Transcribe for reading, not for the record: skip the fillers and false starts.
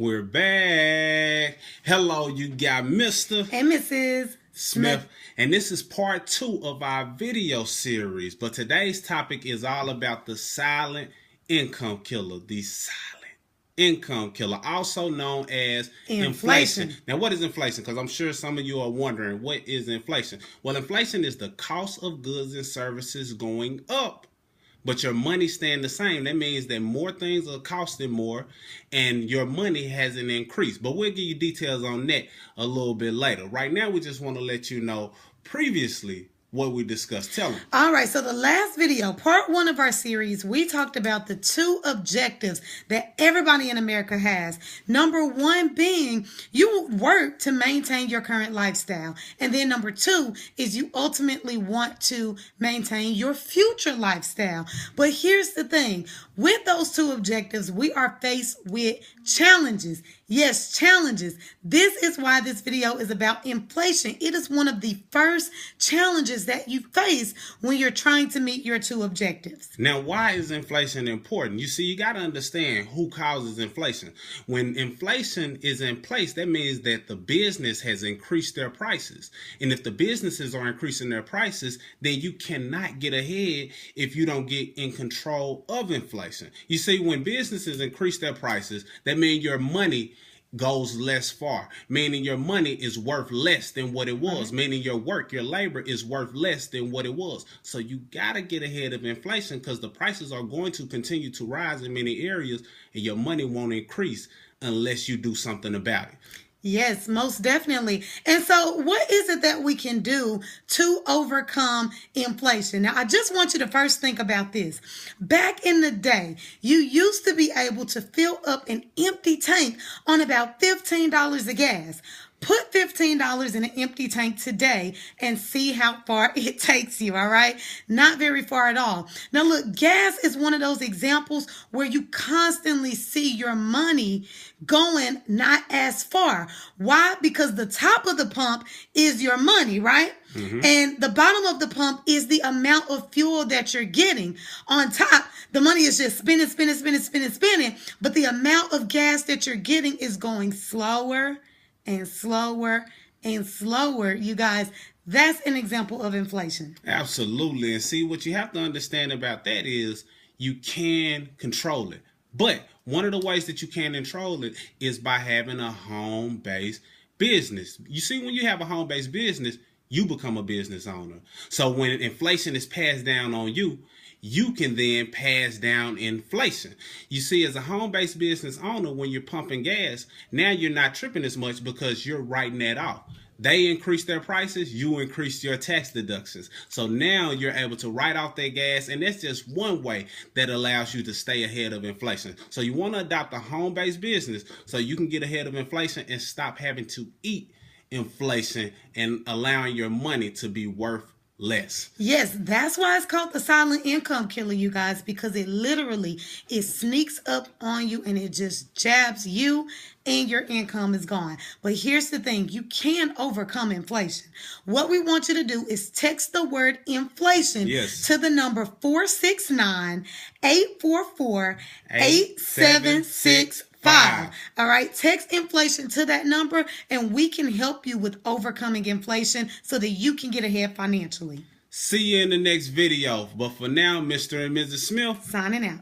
We're back. Hello, you got Mr. and Mrs. Smith. And this is part 2 of our video series. But today's topic is all about the silent income killer. The silent income killer, also known as inflation. Now, what is inflation? Because I'm sure some of you are wondering, what is inflation? Well, inflation is the cost of goods and services going up, but your money staying the same. That means that more things are costing more and your money hasn't increased. But we'll give you details on that a little bit later. Right now, we just want to let you know previously what we discussed. Tell them. All right, so the last video, part 1 of our series, we talked about the 2 objectives that everybody in America has. Number 1 being you work to maintain your current lifestyle. And then number 2 is you ultimately want to maintain your future lifestyle. But here's the thing. With those 2 objectives, we are faced with challenges. Yes, challenges. This is why this video is about inflation. It is one of the first challenges that you face when you're trying to meet your 2 objectives. Now, why is inflation important? You see, you got to understand who causes inflation. When inflation is in place, that means that the business has increased their prices. And if the businesses are increasing their prices, then you cannot get ahead if you don't get in control of inflation. You see, when businesses increase their prices, that means your money goes less far, meaning your money is worth less than what it was, meaning your work, your labor is worth less than what it was. So you got to get ahead of inflation because the prices are going to continue to rise in many areas and your money won't increase unless you do something about it. Yes, most definitely. And so what is it that we can do to overcome inflation? Now, I just want you to first think about this. Back in the day, you used to be able to fill up an empty tank on about $15 of gas. Put $15 in an empty tank today and see how far it takes you, all right? Not very far at all. Now, look, gas is one of those examples where you constantly see your money going not as far. Why? Because the top of the pump is your money, right? And the bottom of the pump is the amount of fuel that you're getting. On top, the money is just spinning, but the amount of gas that you're getting is going slower and slower and slower. You guys, that's an example of inflation. Absolutely. And see, what you have to understand about that is you can control it. But one of the ways that you can control it is by having a home-based business. You see, when you have a home-based business, you become a business owner. So when inflation is passed down on you, you can then pass down inflation. You see, as a home-based business owner, when you're pumping gas, now you're not tripping as much because you're writing that off. They increase their prices, you increase your tax deductions. So now you're able to write off that gas, and that's just one way that allows you to stay ahead of inflation. So you want to adopt a home-based business so you can get ahead of inflation and stop having to eat inflation and allowing your money to be worth less. Yes, that's why it's called the silent income killer, you guys, because it literally, it sneaks up on you and it just jabs you and your income is gone. But here's the thing, you can overcome inflation. What we want you to do is text the word inflation to the number 469-844-8765. All right, text inflation to that number and we can help you with overcoming inflation so that you can get ahead financially. See you in the next video. But for now, Mr. and Mrs. Smith signing out.